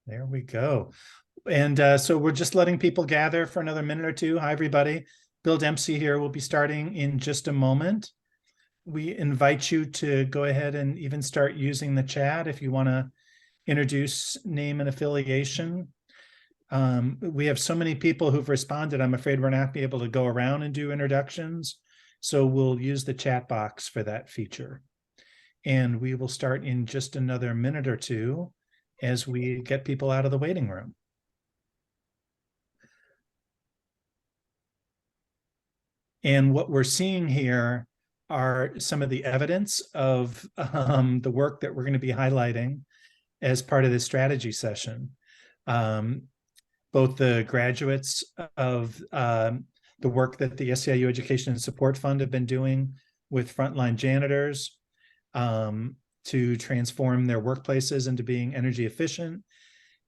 There we go. And so we're just letting people gather for another minute or two. Hi, everybody. Bill Dempsey here. We'll be starting in just a moment. We invite you to go ahead and even start using the chat if you want to introduce name and affiliation. We have so many people who've responded. I'm afraid we're not be able to go around and do introductions. So we'll use the chat box for that feature. And we will start in just another minute or two as we get people out of the waiting room. And what we're seeing here are some of the evidence of the work that we're going to be highlighting as part of this strategy session. Both the graduates of the work that the SEIU Education and Support Fund have been doing with frontline janitors to transform their workplaces into being energy efficient.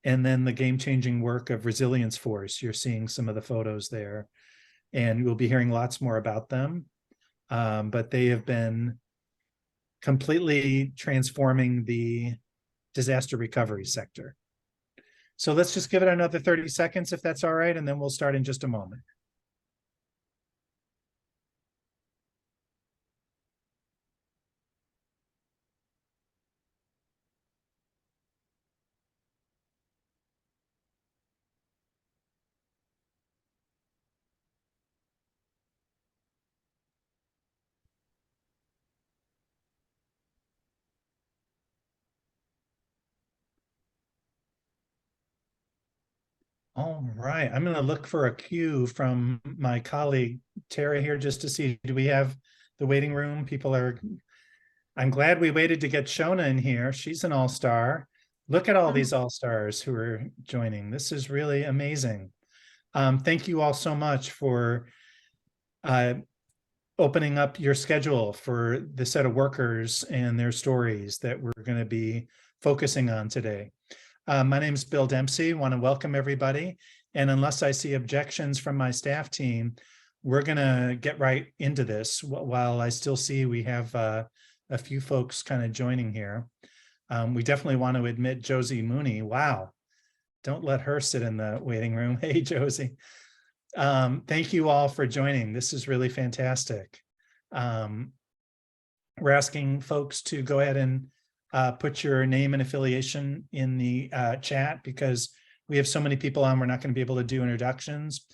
And then the game-changing work of Resilience Force. You're seeing some of the photos there. And we'll be hearing lots more about them. But they have been completely transforming the disaster recovery sector. So let's just give it another 30 seconds if that's all right, and then we'll start in just a moment. All right, I'm going to look for a cue from my colleague Tara here just to see, do we have the waiting room? I'm glad we waited to get Shona in here. She's an all-star. Look at all these all-stars who are joining. This is really amazing. Thank you all so much for opening up your schedule for the set of workers and their stories that we're going to be focusing on today. My name is Bill Dempsey. Want to welcome everybody. And unless I see objections from my staff team, we're going to get right into this while I still see we have a few folks kind of joining here. We definitely want to admit Josie Mooney. Wow. Don't let her sit in the waiting room. Hey, Josie. Thank you all for joining. This is really fantastic. We're asking folks to go ahead and put your name and affiliation in the chat because we have so many people on, we're not going to be able to do introductions.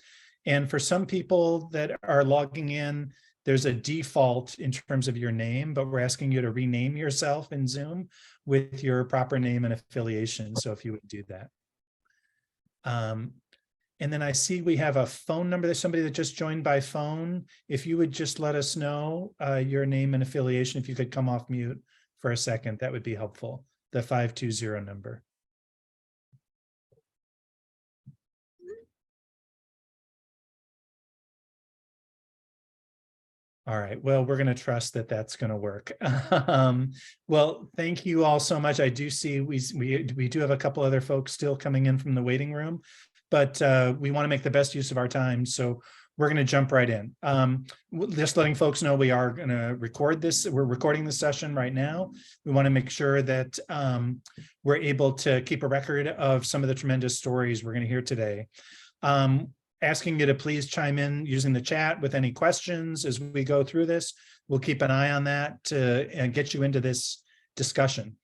And for some people that are logging in, there's a default in terms of your name, but we're asking you to rename yourself in Zoom with your proper name and affiliation. So if you would do that. And then I see we have a phone number. There's somebody that just joined by phone. If you would just let us know your name and affiliation, if you could come off mute for a second, that would be helpful. The 520 number. All right, well, we're going to trust that that's going to work. Well, thank you all so much. I do see we do have a couple other folks still coming in from the waiting room, but we want to make the best use of our time. So we're going to jump right in. Just letting folks know we are going to record this. We're recording the session right now. We want to make sure that we're able to keep a record of some of the tremendous stories we're going to hear today. Asking you to please chime in using the chat with any questions as we go through this. We'll keep an eye on that to get you into this discussion.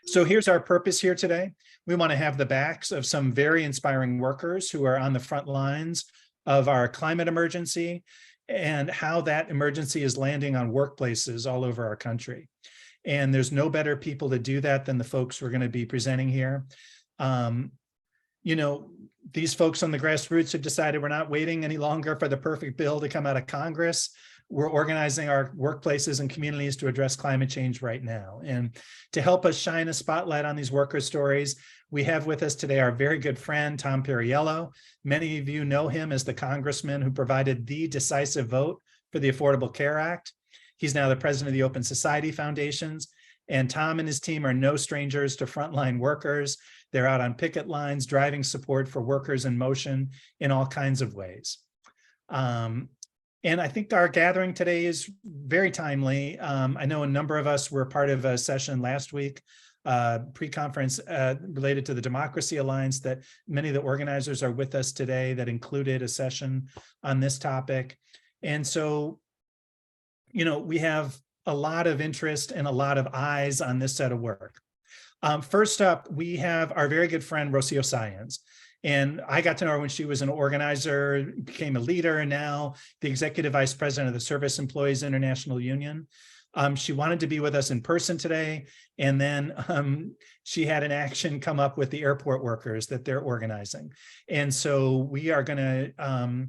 So here's our purpose here today. We want to have the backs of some very inspiring workers who are on the front lines of our climate emergency and how that emergency is landing on workplaces all over our country. And there's no better people to do that than the folks we're going to be presenting here. You know, these folks on the grassroots have decided we're not waiting any longer for the perfect bill to come out of Congress. We're organizing our workplaces and communities to address climate change right now. And to help us shine a spotlight on these worker stories, we have with us today our very good friend, Tom Perriello. Many of you know him as the congressman who provided the decisive vote for the Affordable Care Act. He's now the president of the Open Society Foundations. And Tom and his team are no strangers to frontline workers. They're out on picket lines, driving support for workers in motion in all kinds of ways. And I think our gathering today is very timely. I know a number of us were part of a session last week pre-conference related to the Democracy Alliance that many of the organizers are with us today that included a session on this topic. And so, you know, we have a lot of interest and a lot of eyes on this set of work. First up, we have our very good friend, Rocio Sáenz. And I got to know her when she was an organizer, became a leader, and now the executive vice president of the Service Employees International Union. She wanted to be with us in person today, and then she had an action come up with the airport workers that they're organizing. And so we are going to,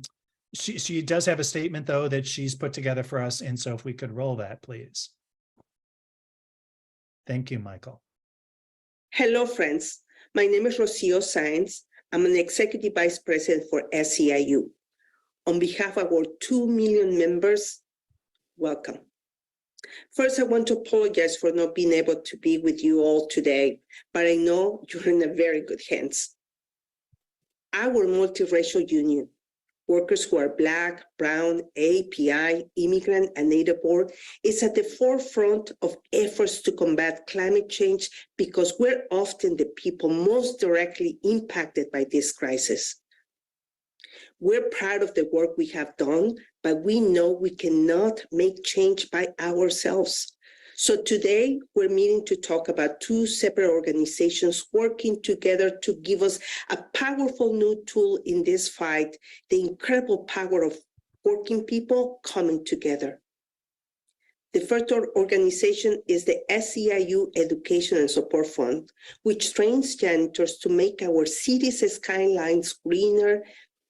she does have a statement, though, that she's put together for us. And so if we could roll that, please. Thank you, Michael. Hello, friends. My name is Rocio Sáenz. I'm an executive vice president for SEIU. On behalf of our 2 million members, welcome. First, I want to apologize for not being able to be with you all today, but I know you're in a very good hands. Our multiracial union, workers who are Black, Brown, API, immigrant, and Native born, is at the forefront of efforts to combat climate change because we're often the people most directly impacted by this crisis. We're proud of the work we have done, but we know we cannot make change by ourselves. So today, we're meeting to talk about 2 separate organizations working together to give us a powerful new tool in this fight, the incredible power of working people coming together. The first organization is the SEIU Education and Support Fund, which trains janitors to make our cities' skylines greener,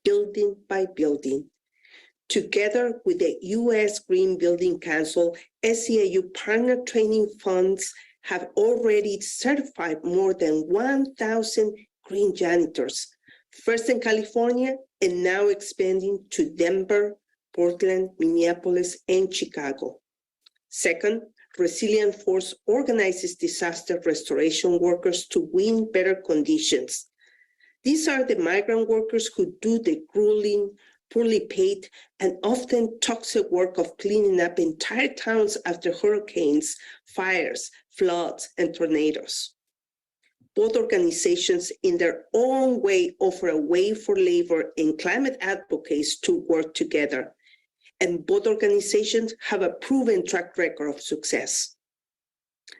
building by building. Together with the U.S. Green Building Council, SEIU partner training funds have already certified more than 1,000 green janitors, first in California and now expanding to Denver, Portland, Minneapolis, and Chicago. Second, Resilient Force organizes disaster restoration workers to win better conditions. These are the migrant workers who do the grueling, poorly paid, and often toxic work of cleaning up entire towns after hurricanes, fires, floods, and tornadoes. Both organizations, in their own way, offer a way for labor and climate advocates to work together. And both organizations have a proven track record of success.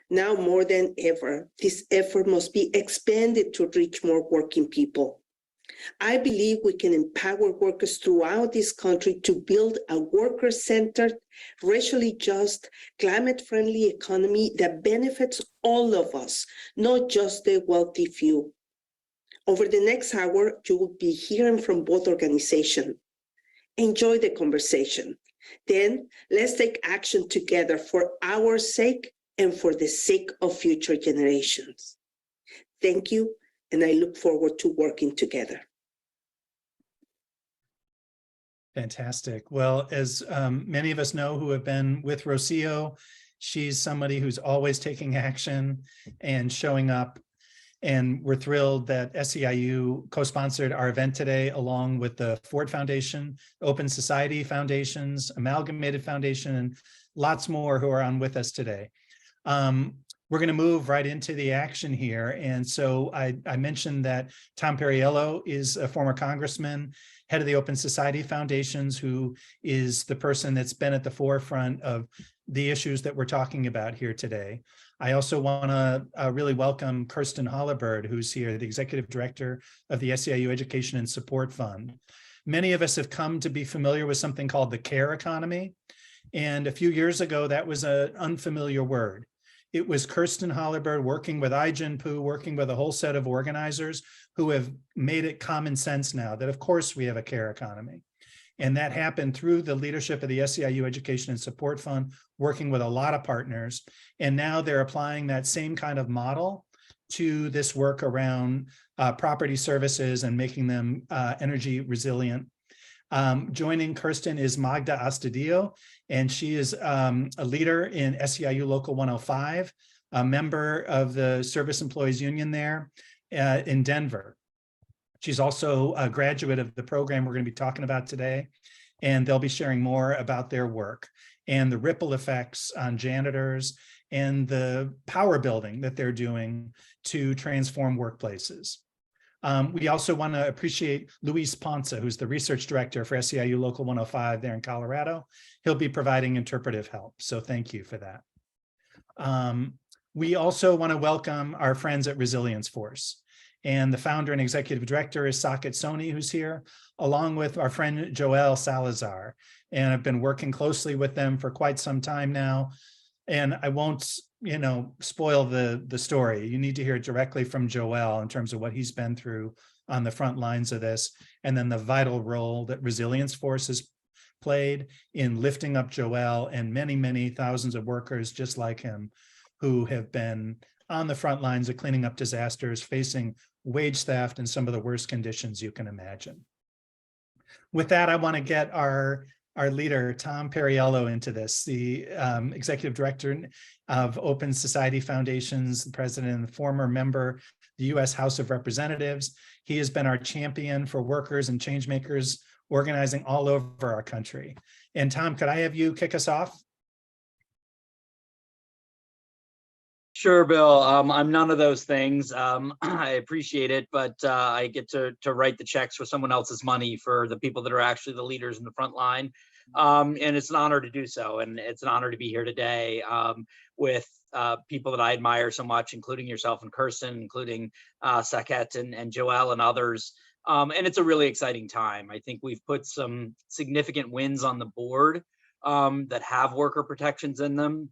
Now more than ever, this effort must be expanded to reach more working people. I believe we can empower workers throughout this country to build a worker-centered, racially just, climate-friendly economy that benefits all of us, not just the wealthy few. Over the next hour, you will be hearing from both organizations. Enjoy the conversation. Then let's take action together for our sake and for the sake of future generations. Thank you, and I look forward to working together. Fantastic. Well, as many of us know who have been with Rocio, she's somebody who's always taking action and showing up. And we're thrilled that SEIU co-sponsored our event today, along with the Ford Foundation, Open Society Foundations, Amalgamated Foundation, and lots more who are on with us today. We're going to move right into the action here. And so I mentioned that Tom Perriello is a former congressman, head of the Open Society Foundations, who is the person that's been at the forefront of the issues that we're talking about here today. I also want to really welcome Kirsten Hollibird, who's here, the executive director of the SEIU Education and Support Fund. Many of us have come to be familiar with something called the care economy. And a few years ago, that was an unfamiliar word. It was Kirsten Hollibird working with iJinPoo, working with a whole set of organizers who have made it common sense now that, of course, we have a care economy. And that happened through the leadership of the SEIU Education and Support Fund, working with a lot of partners. And now they're applying that same kind of model to this work around property services and making them energy resilient. Joining Kirsten is Magda Astudillo, and she is a leader in SEIU Local 105, a member of the Service Employees Union there in Denver. She's also a graduate of the program we're going to be talking about today, and they'll be sharing more about their work and the ripple effects on janitors and the power building that they're doing to transform workplaces. We also want to appreciate Luis Ponce, who's the research director for SEIU Local 105 there in Colorado. He'll be providing interpretive help, so thank you for that. We also want to welcome our friends at Resilience Force. And the founder and executive director is Saket Soni, who's here, along with our friend Joel Salazar. And I've been working closely with them for quite some time now. And I won't, spoil the story. You need to hear it directly from Joel in terms of what he's been through on the front lines of this, and then the vital role that Resilience Force has played in lifting up Joel and many, many thousands of workers just like him who have been on the front lines of cleaning up disasters, facing wage theft and some of the worst conditions you can imagine. With that, I want to get our leader, Tom Perriello, into this, the executive director of Open Society Foundations, the president and former member, the U.S. House of Representatives. He has been our champion for workers and change makers organizing all over our country. And Tom, could I have you kick us off? Sure, Bill. I'm none of those things. I appreciate it, but I get to write the checks for someone else's money for the people that are actually the leaders in the front line. And it's an honor to do so. And it's an honor to be here today with people that I admire so much, including yourself and Kirsten, including Saket and Joel and others. And it's a really exciting time. I think we've put some significant wins on the board that have worker protections in them.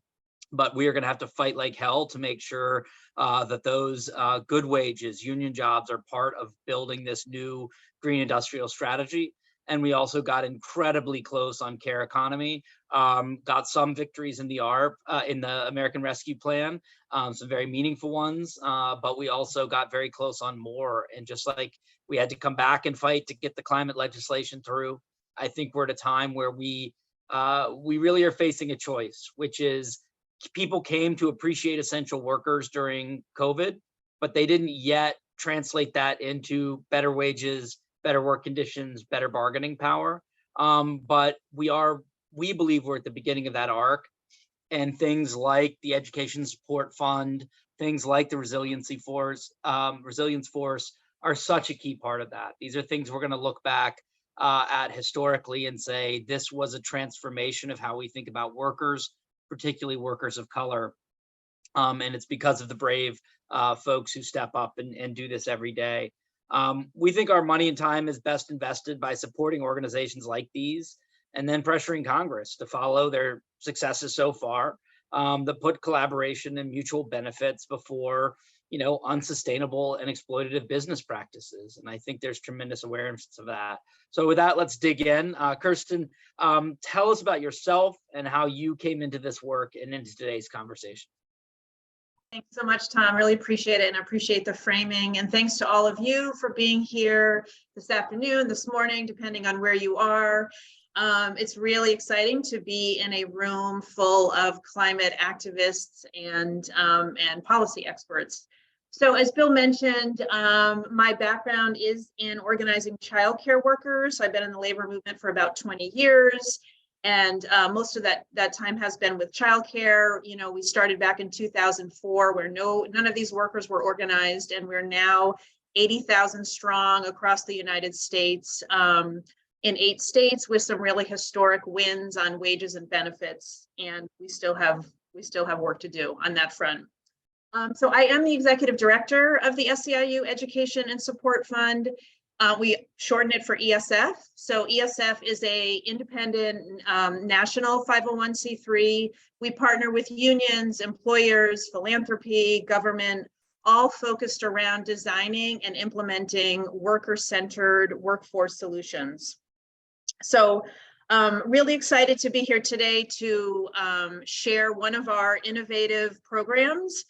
But we are going to have to fight like hell to make sure that those good wages, union jobs, are part of building this new green industrial strategy. And we also got incredibly close on care economy, got some victories in the ARP, in the American Rescue Plan, some very meaningful ones, but we also got very close on more. And just like we had to come back and fight to get the climate legislation through, I think we're at a time where we really are facing a choice, which is people came to appreciate essential workers during COVID, but they didn't yet translate that into better wages, better work conditions, better bargaining power. But we believe we're at the beginning of that arc, and things like the Education Support Fund, things like the Resilience Force are such a key part of that. These are things we're going to look back at historically and say, this was a transformation of how we think about workers, particularly workers of color. And it's because of the brave folks who step up and do this every day. We think our money and time is best invested by supporting organizations like these, and then pressuring Congress to follow their successes so far, that put collaboration and mutual benefits before, unsustainable and exploitative business practices. And I think there's tremendous awareness of that. So with that, let's dig in. Kirsten, tell us about yourself and how you came into this work and into today's conversation. Thanks so much, Tom. Really appreciate it, and I appreciate the framing. And thanks to all of you for being here this afternoon, this morning, depending on where you are. It's really exciting to be in a room full of climate activists and policy experts. So as Bill mentioned, my background is in organizing childcare workers. I've been in the labor movement for about 20 years. And most of that time has been with childcare. We started back in 2004 where none of these workers were organized, and we're now 80,000 strong across the United States, in 8 states, with some really historic wins on wages and benefits. And we still have work to do on that front. So I am the executive director of the SEIU Education and Support Fund. We shorten it for ESF. So ESF is an independent national 501c3. We partner with unions, employers, philanthropy, government, all focused around designing and implementing worker-centered workforce solutions. So really excited to be here today to share one of our innovative programs.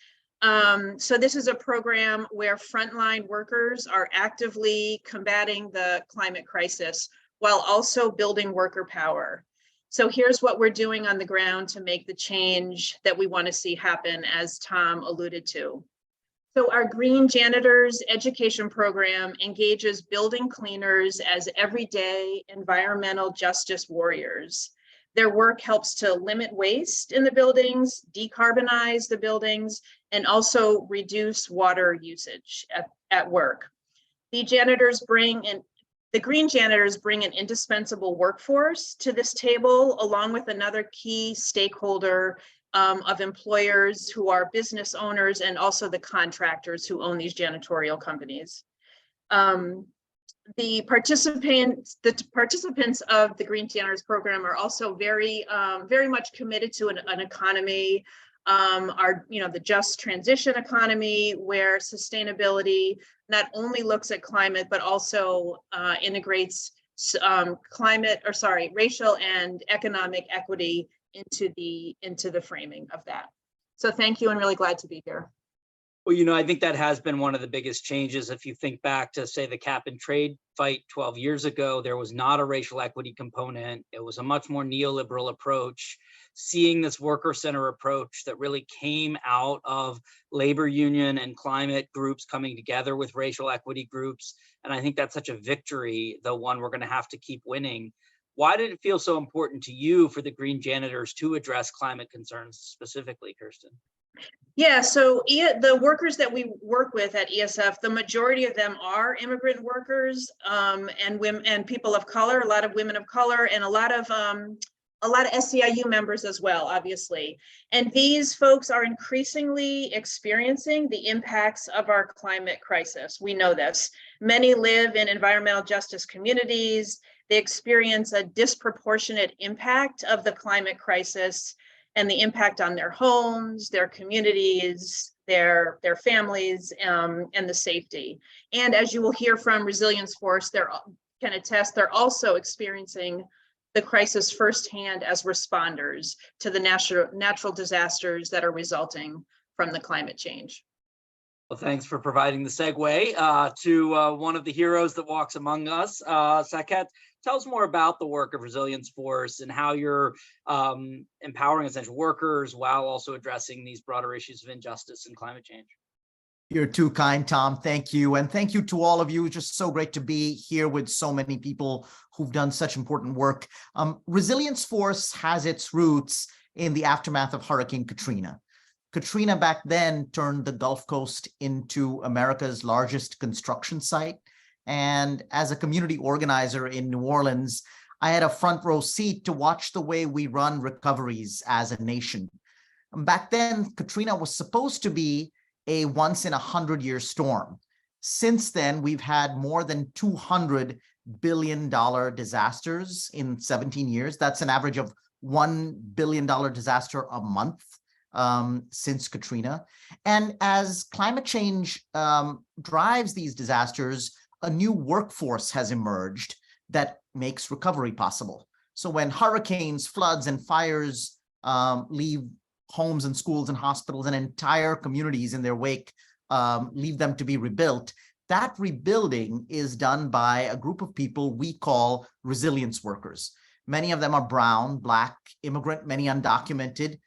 So this is a program where frontline workers are actively combating the climate crisis while also building worker power. So here's what we're doing on the ground to make the change that we want to see happen, as Tom alluded to. So our Green Janitors Education Program engages building cleaners as everyday environmental justice warriors. Their work helps to limit waste in the buildings, decarbonize the buildings, and also reduce water usage at work. The green janitors bring an indispensable workforce to this table, along with another key stakeholder of employers who are business owners and also the contractors who own these janitorial companies. The participants of the Green Janitors program are also very much committed to an economy, the just transition economy, where sustainability not only looks at climate, but also integrates racial and economic equity into the framing of that. So thank you, and really glad to be here. Well, I think that has been one of the biggest changes. If you think back to, say, the cap and trade fight 12 years ago, there was not a racial equity component. It was a much more neoliberal approach. Seeing this worker center approach that really came out of labor union and climate groups coming together with racial equity groups. And I think that's such a victory, the one we're going to have to keep winning. Why did it feel so important to you for the Green Janitors to address climate concerns specifically, Kirsten? Yeah, so the workers that we work with at ESF, the majority of them are immigrant workers and women and people of color, a lot of women of color, and a lot of SEIU members as well, obviously. And these folks are increasingly experiencing the impacts of our climate crisis. We know this. Many live in environmental justice communities. They experience a disproportionate impact of the climate crisis and the impact on their homes, their communities, their families, and the safety. And as you will hear from Resilience Force, they're also experiencing the crisis firsthand as responders to the natural disasters that are resulting from the climate change. Well, thanks for providing the segue to one of the heroes that walks among us. Saket, tell us more about the work of Resilience Force and how you're empowering essential workers while also addressing these broader issues of injustice and climate change. You're too kind, Tom. Thank you. And thank you to all of you. Just so great to be here with so many people who've done such important work. Resilience Force has its roots in the aftermath of Hurricane Katrina. Katrina back then turned the Gulf Coast into America's largest construction site. And as a community organizer in New Orleans, I had a front row seat to watch the way we run recoveries as a nation. Back then, Katrina was supposed to be a once-in-a-100-year storm. Since then, we've had more than $200 billion disasters in 17 years. That's an average of $1 billion disaster a month since Katrina. And as climate change drives these disasters, a new workforce has emerged that makes recovery possible. So when hurricanes, floods, and fires leave homes and schools and hospitals and entire communities in their wake, leave them to be rebuilt, that rebuilding is done by a group of people we call resilience workers. Many of them are brown, Black, immigrant, many undocumented.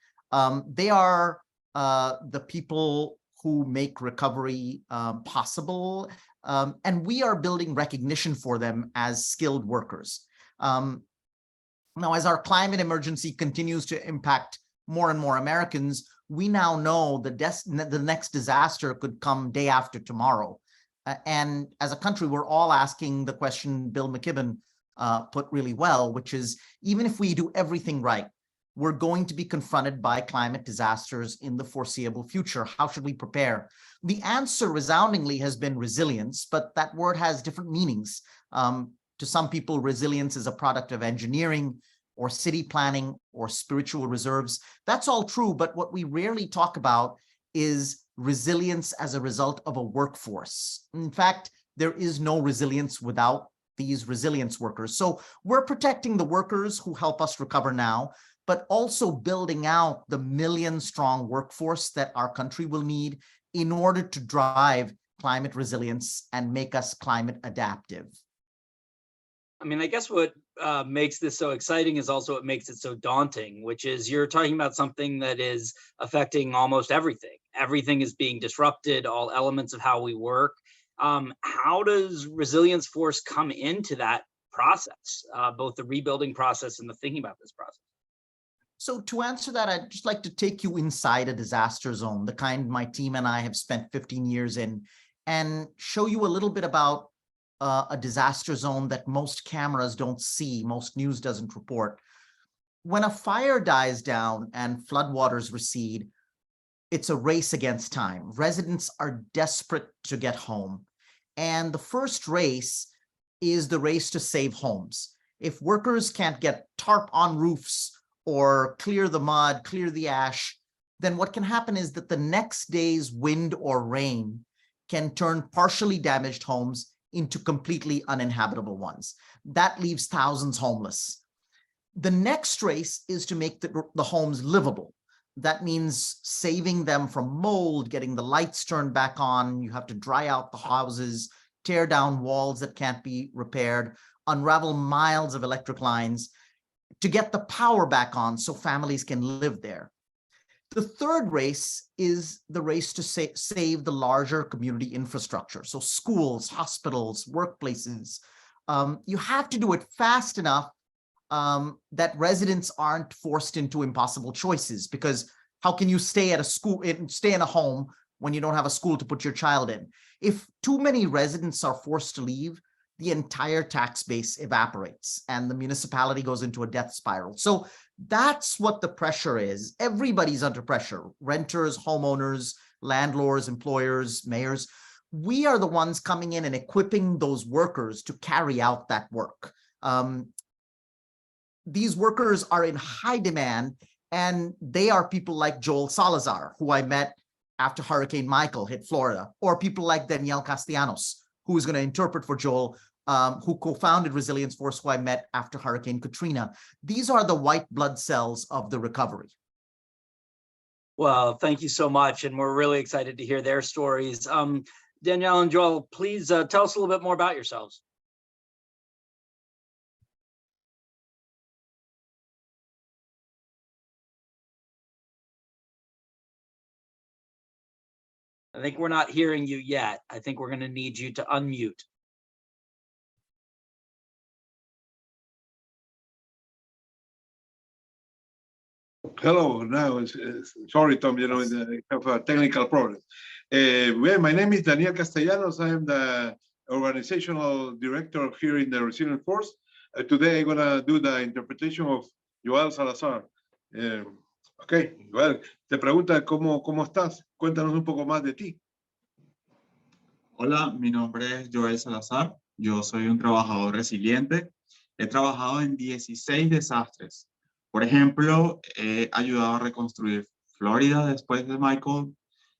They are the people who make recovery possible. And we are building recognition for them as skilled workers. Now, as our climate emergency continues to impact more and more Americans, we now know the next disaster could come day after tomorrow. And as a country, we're all asking the question Bill McKibben put really well, which is, even if we do everything right, we're going to be confronted by climate disasters in the foreseeable future. How should we prepare? The answer resoundingly has been resilience, but that word has different meanings. To some people, resilience is a product of engineering or city planning or spiritual reserves. That's all true, but what we rarely talk about is resilience as a result of a workforce. In fact, there is no resilience without these resilience workers. So we're protecting the workers who help us recover now, but also building out the million-strong workforce that our country will need in order to drive climate resilience and make us climate adaptive. I mean, I guess what makes this so exciting is also what makes it so daunting, which is you're talking about something that is affecting almost everything. Everything is being disrupted, all elements of how we work. How does Resilience Force come into that process, both the rebuilding process and the thinking about this process? So to answer that, I'd just like to take you inside a disaster zone, the kind my team and I have spent 15 years in, and show you a little bit about a disaster zone that most cameras don't see, most news doesn't report. When a fire dies down and floodwaters recede, it's a race against time. Residents are desperate to get home. And the first race is the race to save homes. If workers can't get tarp on roofs or clear the mud, clear the ash, then what can happen is that the next day's wind or rain can turn partially damaged homes into completely uninhabitable ones. That leaves thousands homeless. The next race is to make the homes livable. That means saving them from mold, getting the lights turned back on. You have to dry out the houses, tear down walls that can't be repaired, unravel miles of electric lines to get the power back on so families can live there. The third race is the race to save the larger community infrastructure. So schools, hospitals, workplaces. You have to do it fast enough that residents aren't forced into impossible choices, because how can you stay at a school, stay in a home when you don't have a school to put your child in? If too many residents are forced to leave, the entire tax base evaporates and the municipality goes into a death spiral. So that's what the pressure is. Everybody's under pressure: renters, homeowners, landlords, employers, mayors. We are the ones coming in and equipping those workers to carry out that work. These workers are in high demand, and they are people like Joel Salazar, who I met after Hurricane Michael hit Florida, or people like Danielle Castellanos, who is going to interpret for Joel, who co-founded Resilience Force, who I met after Hurricane Katrina. These are the white blood cells of the recovery. Well, thank you so much. And we're really excited to hear their stories. Danielle and Joel, please tell us a little bit more about yourselves. I think we're not hearing you yet. I think we're going to need you to unmute. Hello, now, sorry, Tom, you know, I have a technical problem. Well, my name is Daniel Castellanos. I am the organizational director here in the Resilience Force. Today, I'm gonna do the interpretation of Joel Salazar. Ok, Joel, te pregunta cómo estás. Cuéntanos un poco más de ti. Hola, mi nombre es Joel Salazar. Yo soy un trabajador resiliente. He trabajado en 16 desastres. Por ejemplo, he ayudado a reconstruir Florida después de Michael,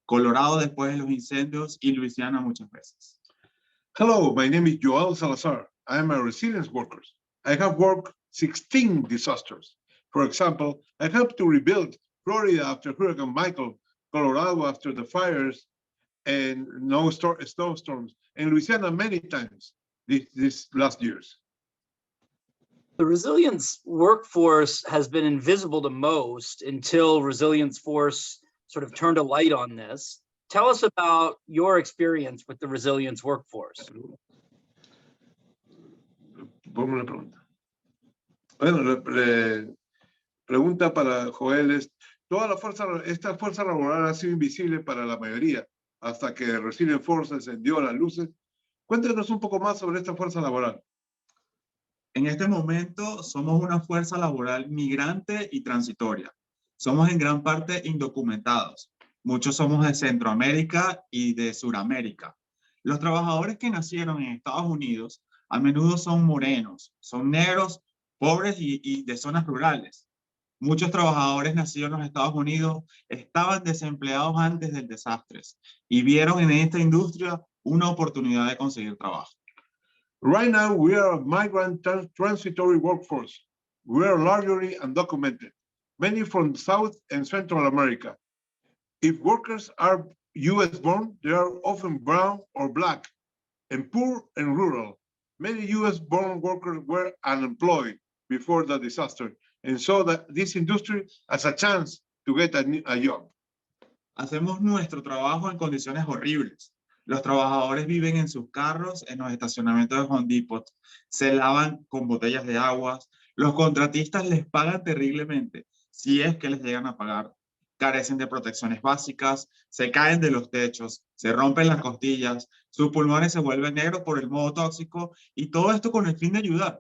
Colorado después de los incendios y Luisiana muchas veces. Hello, my name is Joel Salazar. I am a resilience worker. I have worked 16 disasters. For example, I helped to rebuild Florida after Hurricane Michael, Colorado after the fires and snowstorms, and Louisiana many times these last years. The resilience workforce has been invisible to most until Resilience Force sort of turned a light on this. Tell us about your experience with the resilience workforce. Pongo una pregunta. Bueno, pregunta para Joel es, esta fuerza laboral ha sido invisible para la mayoría hasta que Resilience Force encendió las luces. Cuéntanos un poco más sobre esta fuerza laboral. En este momento somos una fuerza laboral migrante y transitoria. Somos en gran parte indocumentados. Muchos somos de Centroamérica y de Suramérica. Los trabajadores que nacieron en Estados Unidos a menudo son morenos, son negros, pobres y de zonas rurales. Muchos trabajadores nacidos en los Estados Unidos estaban desempleados antes del desastre y vieron en esta industria una oportunidad de conseguir trabajo. Right now, we are a migrant transitory workforce. We are largely undocumented, many from South and Central America. If workers are US born, they are often brown or black, and poor and rural. Many US born workers were unemployed before the disaster, and so that this industry has a chance to get a job. Hacemos nuestro trabajo en condiciones horribles. Los trabajadores viven en sus carros, en los estacionamientos de Home Depot, se lavan con botellas de agua, los contratistas les pagan terriblemente, si es que les llegan a pagar. Carecen de protecciones básicas, se caen de los techos, se rompen las costillas, sus pulmones se vuelven negros por el modo tóxico y todo esto con el fin de ayudar.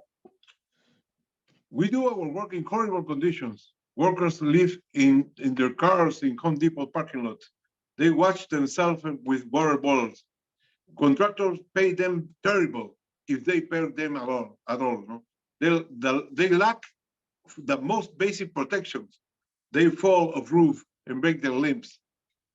We do our work in horrible conditions. Workers live in their cars in Home Depot parking lot. They wash themselves with water bottles. Contractors pay them terrible if they pay them at all. No? They lack the most basic protections. They fall off roof and break their limbs.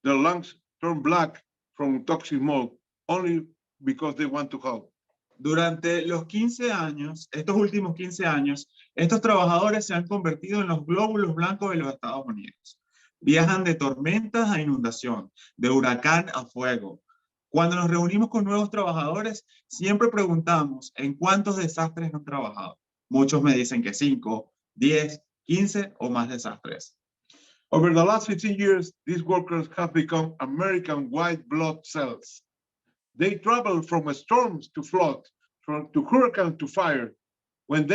Their lungs turn black from toxic smoke only because they want to help. Durante los 15 años, estos últimos 15 años, estos trabajadores se han convertido en los glóbulos blancos de los Estados Unidos. Viajan de tormentas a inundación, de huracán a fuego. Cuando nos reunimos con nuevos trabajadores, siempre preguntamos en cuántos desastres han trabajado. Muchos me dicen que 5, 10, 15 o más desastres. Over the last 15 years, these workers have become American white blood cells. They travel from storms to flood, to hurricane to fire. When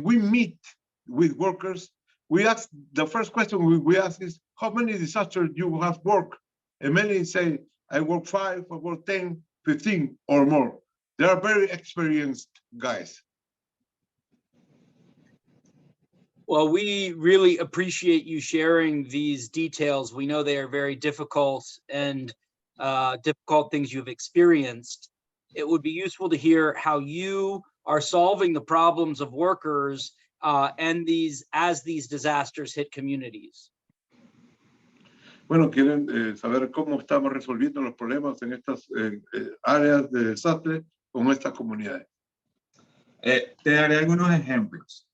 we meet with workers, we ask, the first question we ask is, how many disasters you have worked? And many say, I work 5, I work 10, 15 or more. They are very experienced guys. Well, we really appreciate you sharing these details. We know they are very difficult and difficult things you've experienced. It would be useful to hear how you are solving the problems of workers and as these disasters hit communities. Bueno, quieren saber cómo estamos resolviendo los problemas en estas áreas de desastre con estas comunidades. Te daré algunos ejemplos.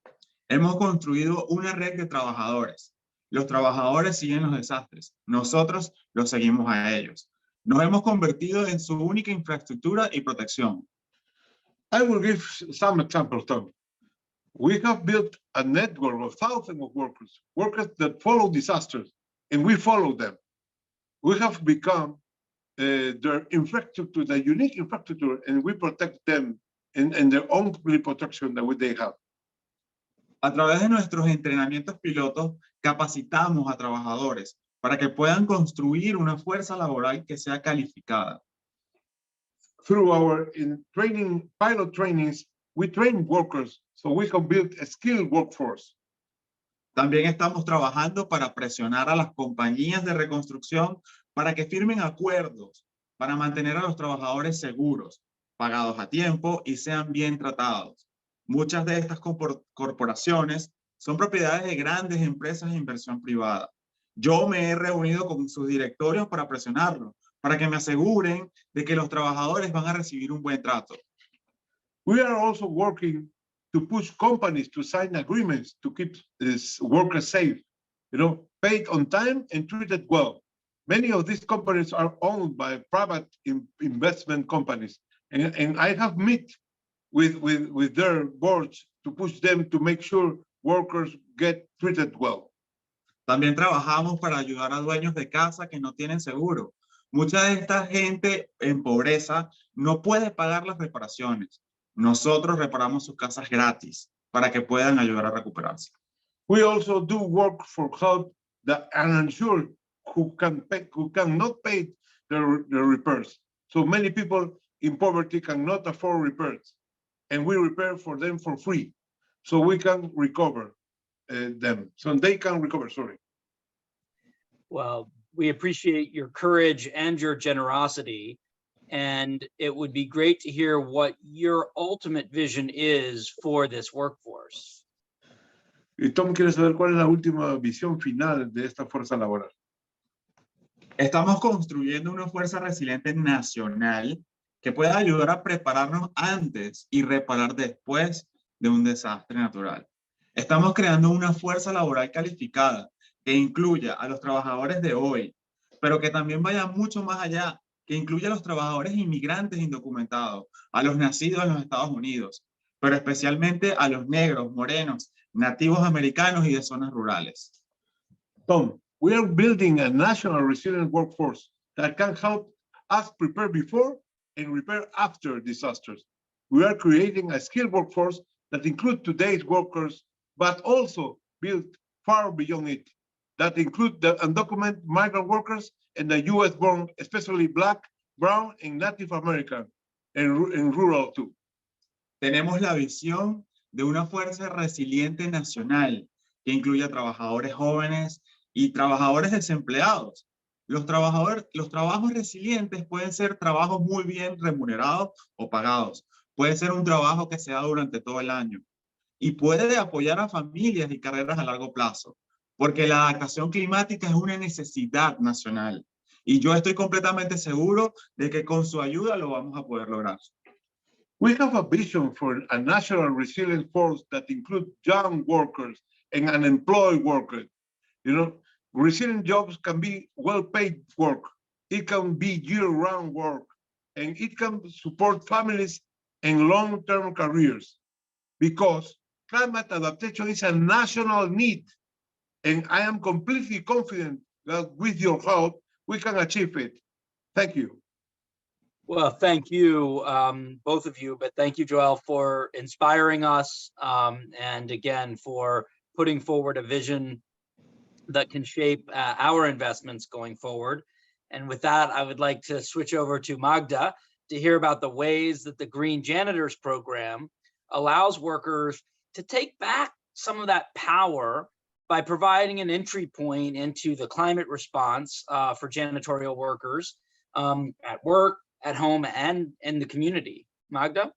Hemos construido una red de trabajadores. Los trabajadores siguen los desastres. Nosotros los seguimos a ellos. Nos hemos convertido en su única infraestructura y protección. I will give some examples, Tom. We have built a network of thousands of workers that follow disasters, and we follow them. We have become their infrastructure, the unique infrastructure, and we protect them in their own protection that they have. A través de nuestros entrenamientos pilotos, capacitamos a trabajadores para que puedan construir una fuerza laboral que sea calificada. Through our pilot trainings, we train workers so we can build a skilled workforce. También estamos trabajando para presionar a las compañías de reconstrucción para que firmen acuerdos para mantener a los trabajadores seguros, pagados a tiempo y sean bien tratados. Muchas de estas corporaciones son propiedades de grandes empresas de inversión privada. Yo me he reunido con sus directorios para presionarlos, para que me aseguren de que los trabajadores van a recibir un buen trato. We are also working to push companies to sign agreements to keep these workers safe, paid on time and treated well. Many of these companies are owned by private investment companies, and I have met with their boards to push them to make sure workers get treated well. También trabajamos para ayudar a dueños de casa que no tienen seguro. Mucha de esta gente en pobreza no puede pagar las reparaciones. Nosotros reparamos sus casas gratis para que puedan ayudar a recuperarse. We also do work for help the uninsured who cannot pay their repairs. So many people in poverty cannot afford repairs, and we repair for them for free, so we can recover them. So they can recover. Sorry. Well, we appreciate your courage and your generosity. And it would be great to hear what your ultimate vision is for this workforce. Y Tom quiere saber cuál es la última visión final de esta fuerza laboral. Estamos construyendo una fuerza resiliente nacional que pueda ayudar a prepararnos antes y reparar después de un desastre natural. Estamos creando una fuerza laboral calificada que incluya a los trabajadores de hoy, pero que también vaya mucho más allá, que incluya a los trabajadores inmigrantes indocumentados, a los nacidos en los Estados Unidos, pero especialmente a los negros, morenos, nativos americanos y de zonas rurales. Tom, we are building a national resilient workforce that can help us prepare before and repair after disasters. We are creating a skilled workforce that includes today's workers, but also build far beyond it that include the undocumented migrant workers and the US born, especially Black, Brown, and Native American, and rural too. Tenemos la visión de una fuerza resiliente nacional que incluye a trabajadores jóvenes y trabajadores desempleados. Los trabajos resilientes pueden ser trabajos muy bien remunerados o pagados. Puede ser un trabajo que se da durante todo el año y puede apoyar a familias y carreras a largo plazo, porque la adaptación climática es una necesidad nacional. Y yo estoy completamente seguro de que con su ayuda lo vamos a poder lograr. We have a vision for a national resilient force that includes young workers and unemployed workers. You know, resilient jobs can be well-paid work. It can be year-round work, and it can support families and long-term careers, because climate adaptation is a national need. And I am completely confident that with your help, we can achieve it. Thank you. Well, thank you, both of you, but thank you, Joel, for inspiring us, and again, for putting forward a vision that can shape our investments going forward. And with that, I would like to switch over to Magda to hear about the ways that the Green Janitors Program allows workers to take back some of that power by providing an entry point into the climate response for janitorial workers at work, at home, and in the community. Magda?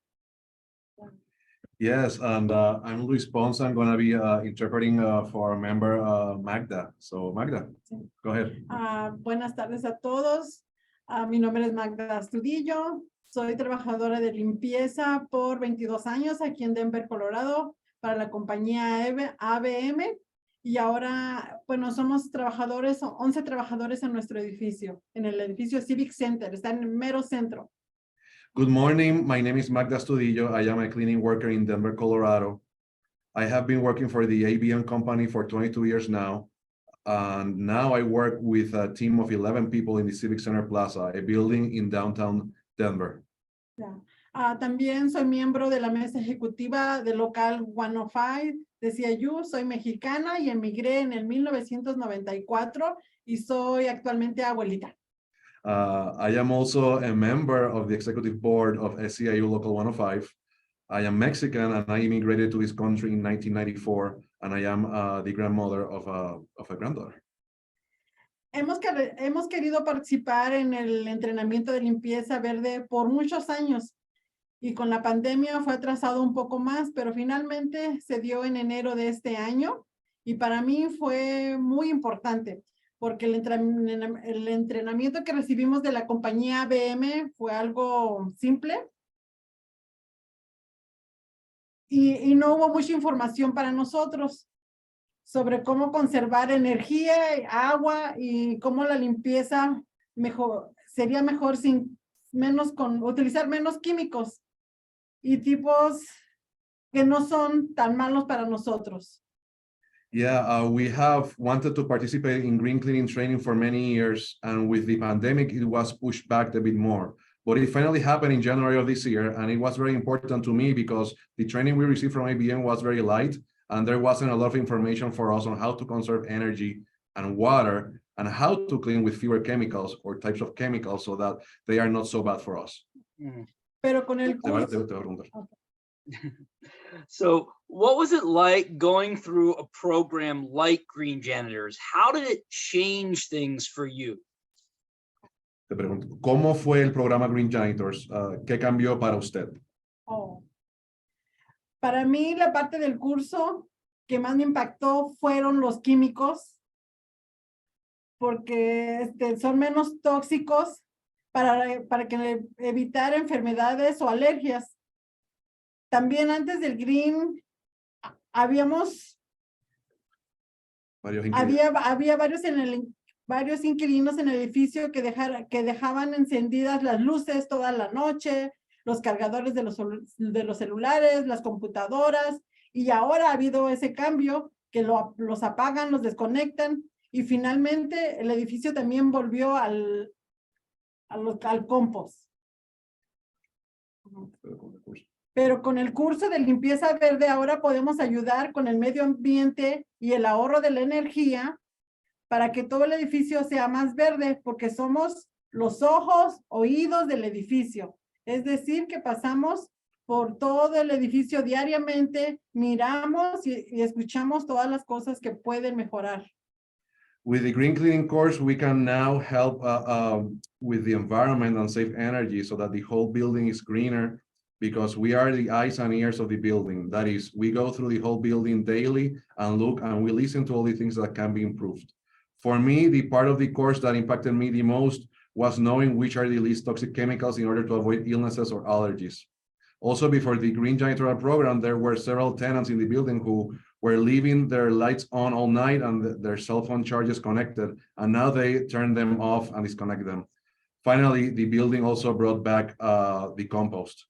Yes, and I'm Luis Ponce. I'm going to be interpreting for our member Magda. So Magda, go ahead. Buenas tardes a todos. Mi nombre es Magda Astudillo. Soy trabajadora de limpieza por 22 años aquí en Denver, Colorado, para la compañía ABM. Y ahora, bueno, somos trabajadores, 11 trabajadores en nuestro edificio, en el edificio Civic Center, está en el mero centro. Good morning. My name is Magda Studillo. I am a cleaning worker in Denver, Colorado. I have been working for the ABM company for 22 years now. And now I work with a team of 11 people in the Civic Center Plaza, a building in downtown Denver. Yeah. También soy miembro de la mesa ejecutiva del local 105 de CIU. Soy mexicana y emigré en el 1994 y soy actualmente abuelita. I am also a member of the executive board of SEIU Local 105. I am Mexican and I immigrated to this country in 1994, and I am the grandmother of a granddaughter. Hemos querido participar en el entrenamiento de limpieza verde por muchos años y con la pandemia fue atrasado un poco más, pero finalmente se dio en enero de este año y para mí fue muy importante porque el entrenamiento que recibimos de la compañía ABM fue algo simple y no hubo mucha información para nosotros sobre cómo conservar energía, agua y cómo la limpieza sería mejor utilizar menos químicos y tipos que no son tan malos para nosotros. Yeah, we have wanted to participate in green cleaning training for many years, and with the pandemic, it was pushed back a bit more. But it finally happened in January of this year, and it was very important to me because the training we received from ABM was very light, and there wasn't a lot of information for us on how to conserve energy and water, and how to clean with fewer chemicals or types of chemicals so that they are not so bad for us. Pero con el curso, So what was it like going through a program like Green Janitors? How did it change things for you? Te pregunto, ¿cómo fue el programa Green Janitors? ¿Qué cambió para usted? Para mí, la parte del curso que más me impactó fueron los químicos, porque son menos tóxicos para que evitar enfermedades o alergias. También antes del Green, había varios inquilinos en el edificio que dejaban encendidas las luces toda la noche, los cargadores de los celulares, las computadoras, y ahora ha habido ese cambio que los apagan, los desconectan, y finalmente el edificio también volvió al compost. Pero con el curso de limpieza verde ahora podemos ayudar con el medio ambiente y el ahorro de la energía para que todo el edificio sea más verde, porque somos los ojos, oídos del edificio. Es decir, que pasamos por todo el edificio diariamente, miramos y escuchamos todas las cosas que pueden mejorar. With the green cleaning course, we can now help with the environment and save energy so that the whole building is greener, because we are the eyes and ears of the building. That is, we go through the whole building daily and look and we listen to all the things that can be improved. For me, the part of the course that impacted me the most was knowing which are the least toxic chemicals in order to avoid illnesses or allergies. Also, before the green janitorial program, there were several tenants in the building who were leaving their lights on all night and their cell phone charges connected, and now they turn them off and disconnect them. Finally, the building also brought back the compost.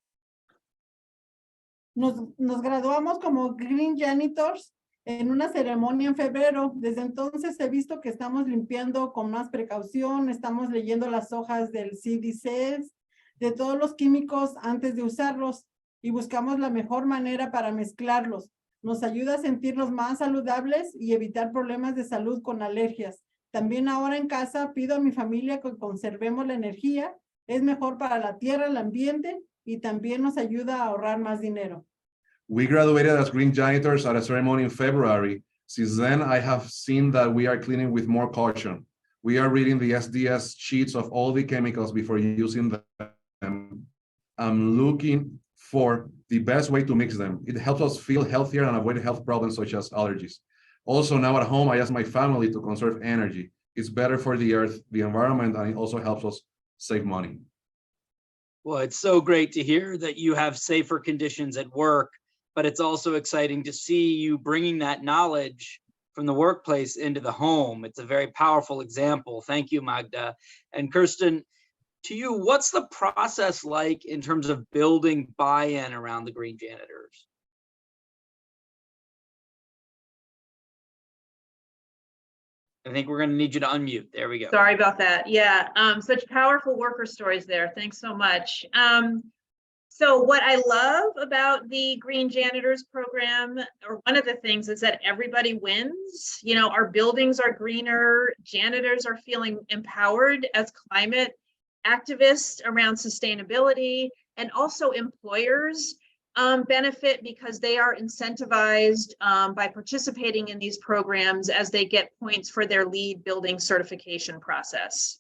Nos graduamos como Green Janitors en una ceremonia en febrero. Desde entonces he visto que estamos limpiando con más precaución, estamos leyendo las hojas del CDC, de todos los químicos antes de usarlos y buscamos la mejor manera para mezclarlos. Nos ayuda a sentirnos más saludables y evitar problemas de salud con alergias. También ahora en casa pido a mi familia que conservemos la energía. Es mejor para la tierra, el ambiente y también nos ayuda a ahorrar más dinero. We graduated as green janitors at a ceremony in February. Since then, I have seen that we are cleaning with more caution. We are reading the SDS sheets of all the chemicals before using them. I'm looking for the best way to mix them. It helps us feel healthier and avoid health problems such as allergies. Also, now at home, I ask my family to conserve energy. It's better for the earth, the environment, and it also helps us save money. Well, it's so great to hear that you have safer conditions at work, but it's also exciting to see you bringing that knowledge from the workplace into the home. It's a very powerful example. Thank you, Magda. And Kirsten, to you, what's the process like in terms of building buy-in around the green janitors? I think we're going to need you to unmute. There we go. Sorry about that. Yeah, such powerful worker stories there. Thanks so much. So what I love about the Green Janitors program, or one of the things, is that everybody wins. You know, our buildings are greener, janitors are feeling empowered as climate activists around sustainability, and also employers benefit because they are incentivized by participating in these programs as they get points for their LEED building certification process.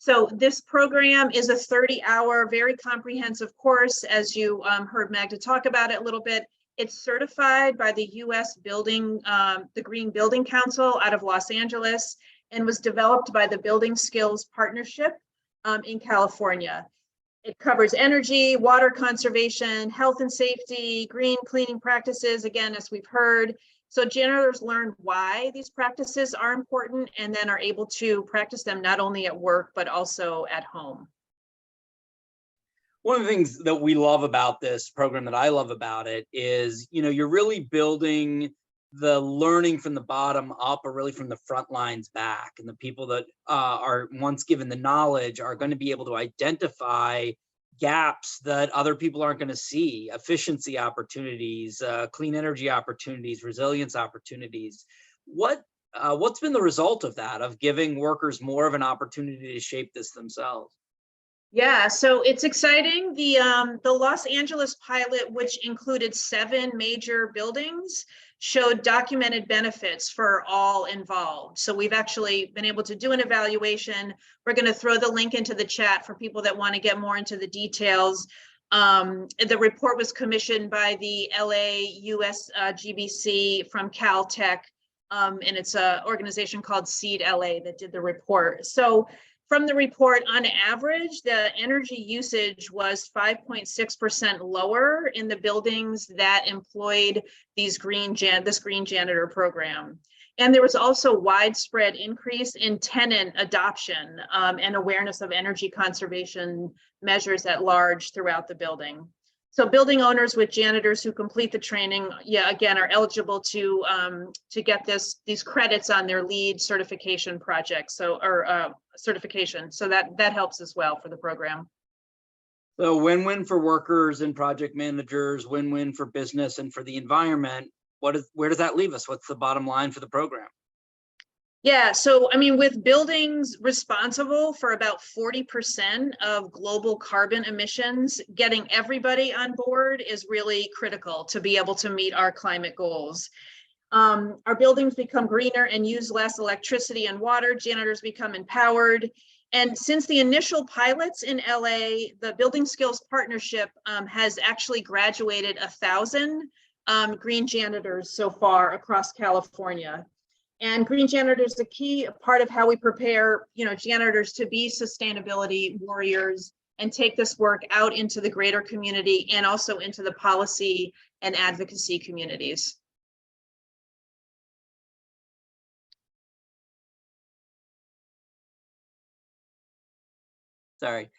So this program is a 30-hour, very comprehensive course, as you heard Magda talk about it a little bit. It's certified by the U.S. Building, the Green Building Council out of Los Angeles, and was developed by the Building Skills Partnership in California. It covers energy, water conservation, health and safety, green cleaning practices, again, as we've heard. So janitors learn why these practices are important and then are able to practice them not only at work, but also at home. One of the things that we love about this program, that I love about it, is, you know, you're really building the learning from the bottom up, or really from the front lines back. And the people that are once given the knowledge are going to be able to identify gaps that other people aren't going to see: efficiency opportunities, clean energy opportunities, resilience opportunities. What's been the result of that, of giving workers more of an opportunity to shape this themselves? Yeah, so it's exciting. The Los Angeles pilot, which included 7 major buildings, showed documented benefits for all involved. So we've actually been able to do an evaluation. We're going to throw the link into the chat for people that want to get more into the details. The report was commissioned by the LA US GBC from Caltech, and it's an organization called Seed LA that did the report. So from the report, on average, the energy usage was 5.6% lower in the buildings that employed this green janitor program. And there was also widespread increase in tenant adoption and awareness of energy conservation measures at large throughout the building. So building owners with janitors who complete the training, again, are eligible to get these credits on their LEED certification projects, certification. So that helps as well for the program. So win-win for workers and project managers, win-win for business and for the environment. Where does that leave us? What's the bottom line for the program? Yeah, so I mean, with buildings responsible for about 40% of global carbon emissions, getting everybody on board is really critical to be able to meet our climate goals. Our buildings become greener and use less electricity and water, janitors become empowered. And since the initial pilots in LA, the Building Skills Partnership has actually graduated 1,000 green janitors so far across California. And green janitors is a key part of how we prepare, janitors to be sustainability warriors and take this work out into the greater community and also into the policy and advocacy communities. Sorry.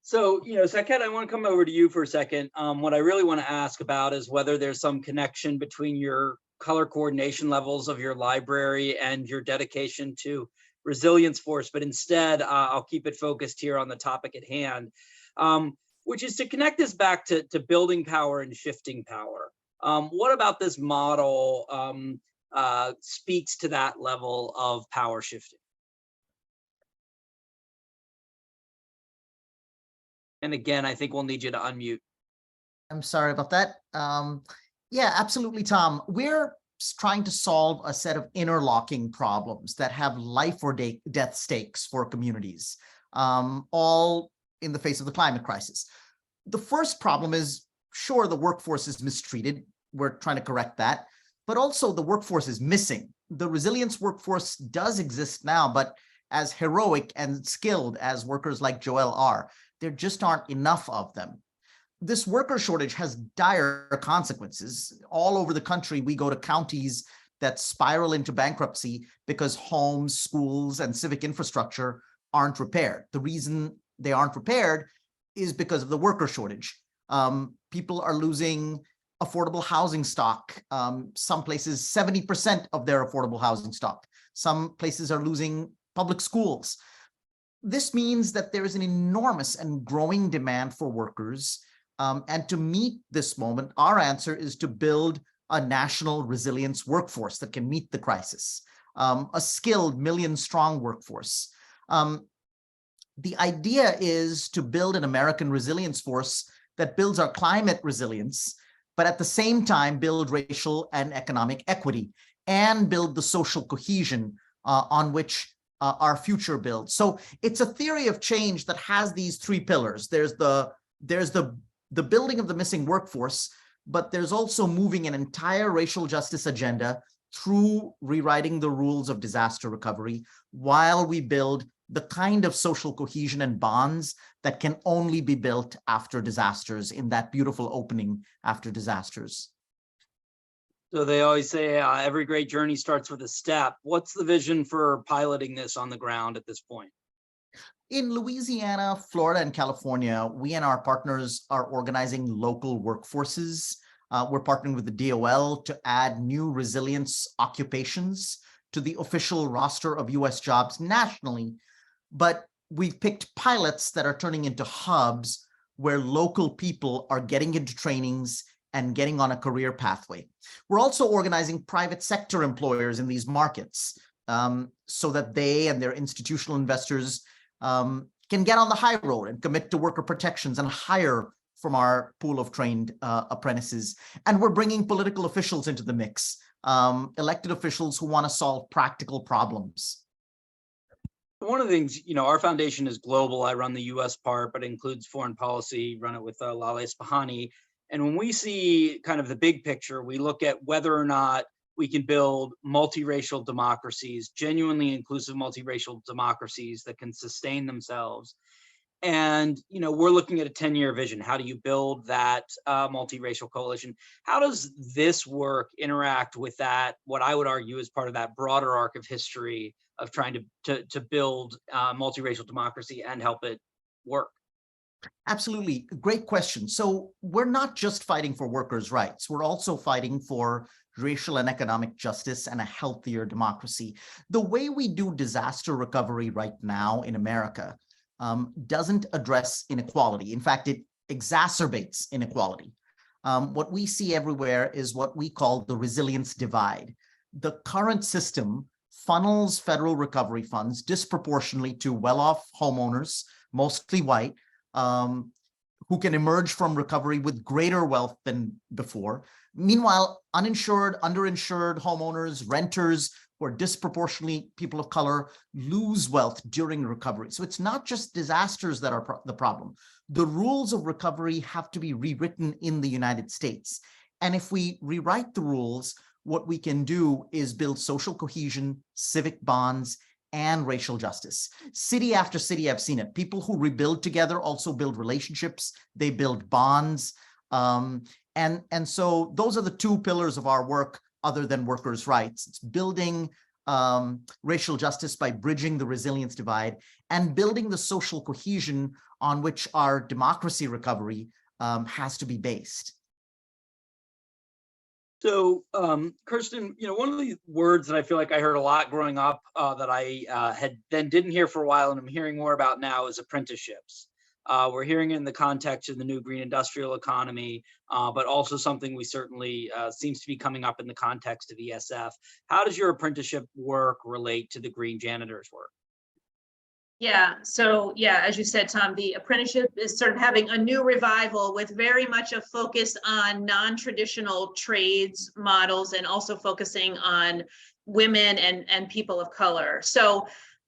So Saket, I want to come over to you for a second. What I really want to ask about is whether there's some connection between your color coordination levels of your library and your dedication to Resilience Force, but instead I'll keep it focused here on the topic at hand, which is to connect this back to building power and shifting power. What about this model speaks to that level of power shifting? And again, I think we'll need you to unmute. I'm sorry about that. Yeah, absolutely, Tom. We're trying to solve a set of interlocking problems that have life or death stakes for communities, all in the face of the climate crisis. The first problem is, sure, the workforce is mistreated. We're trying to correct that, but also the workforce is missing. The resilience workforce does exist now, but as heroic and skilled as workers like Joelle are, there just aren't enough of them. This worker shortage has dire consequences. All over the country, we go to counties that spiral into bankruptcy because homes, schools, and civic infrastructure aren't repaired. The reason they aren't repaired is because of the worker shortage. People are losing affordable housing stock. Some places, 70% of their affordable housing stock. Some places are losing public schools. This means that there is an enormous and growing demand for workers. And to meet this moment, our answer is to build a national resilience workforce that can meet the crisis, a skilled million-strong workforce. The idea is to build an American resilience force that builds our climate resilience, but at the same time build racial and economic equity and build the social cohesion on which our future builds. So it's a theory of change that has these three pillars. There's the building of the missing workforce, but there's also moving an entire racial justice agenda through rewriting the rules of disaster recovery while we build the kind of social cohesion and bonds that can only be built after disasters, in that beautiful opening after disasters. So they always say every great journey starts with a step. What's the vision for piloting this on the ground at this point? In Louisiana, Florida, and California, we and our partners are organizing local workforces. We're partnering with the DOL to add new resilience occupations to the official roster of US jobs nationally. But we've picked pilots that are turning into hubs where local people are getting into trainings and getting on a career pathway. We're also organizing private sector employers in these markets so that they and their institutional investors can get on the high road and commit to worker protections and hire from our pool of trained apprentices. And we're bringing political officials into the mix, elected officials who want to solve practical problems. One of the things, our foundation is global. I run the US part, but it includes foreign policy, run it with Lale Spahani. And when we see kind of the big picture, we look at whether or not we can build multiracial democracies, genuinely inclusive multiracial democracies that can sustain themselves. And, we're looking at a 10-year vision. How do you build that multiracial coalition? How does this work interact with that, what I would argue is part of that broader arc of history of trying to build multiracial democracy and help it work? Absolutely. Great question. So we're not just fighting for workers' rights. We're also fighting for racial and economic justice and a healthier democracy. The way we do disaster recovery right now in America doesn't address inequality. In fact, it exacerbates inequality. What we see everywhere is what we call the resilience divide. The current system funnels federal recovery funds disproportionately to well-off homeowners, mostly white, who can emerge from recovery with greater wealth than before. Meanwhile, uninsured, underinsured homeowners, renters, who are disproportionately people of color, lose wealth during recovery. So it's not just disasters that are the problem. The rules of recovery have to be rewritten in the United States. And if we rewrite the rules, what we can do is build social cohesion, civic bonds, and racial justice. City after city, I've seen it. People who rebuild together also build relationships. They build bonds. And so those are the two pillars of our work other than workers' rights. It's building racial justice by bridging the resilience divide and building the social cohesion on which our democracy recovery has to be based. So, Kirsten, one of the words that I feel like I heard a lot growing up that I didn't hear for a while and I'm hearing more about now is apprenticeships. We're hearing it in the context of the new green industrial economy, but also something we certainly seems to be coming up in the context of ESF. How does your apprenticeship work relate to the green janitors work? Yeah, so yeah, as you said, Tom, the apprenticeship is sort of having a new revival with very much a focus on non-traditional trades models and also focusing on women and people of color. So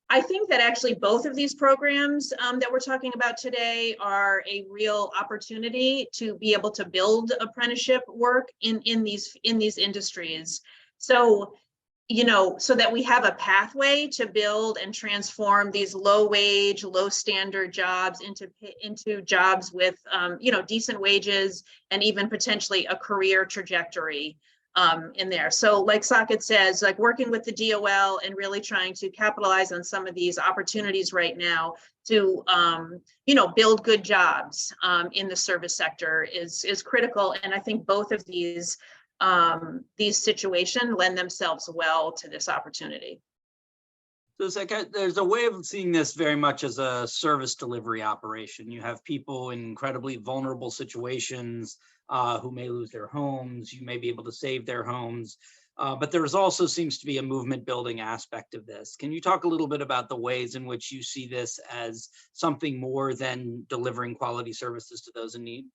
I think that actually both of these programs that we're talking about today are a real opportunity to be able to build apprenticeship work in these industries. So so that we have a pathway to build and transform these low wage, low standard jobs into jobs with, decent wages and even potentially a career trajectory in there. So like Saket says, like working with the DOL and really trying to capitalize on some of these opportunities right now to, build good jobs in the service sector is critical. And I think both of these situations lend themselves well to this opportunity. So it's like there's a way of seeing this very much as a service delivery operation. You have people in incredibly vulnerable situations who may lose their homes. You may be able to save their homes. But there's also seems to be a movement building aspect of this. Can you talk a little bit about the ways in which you see this as something more than delivering quality services to those in need?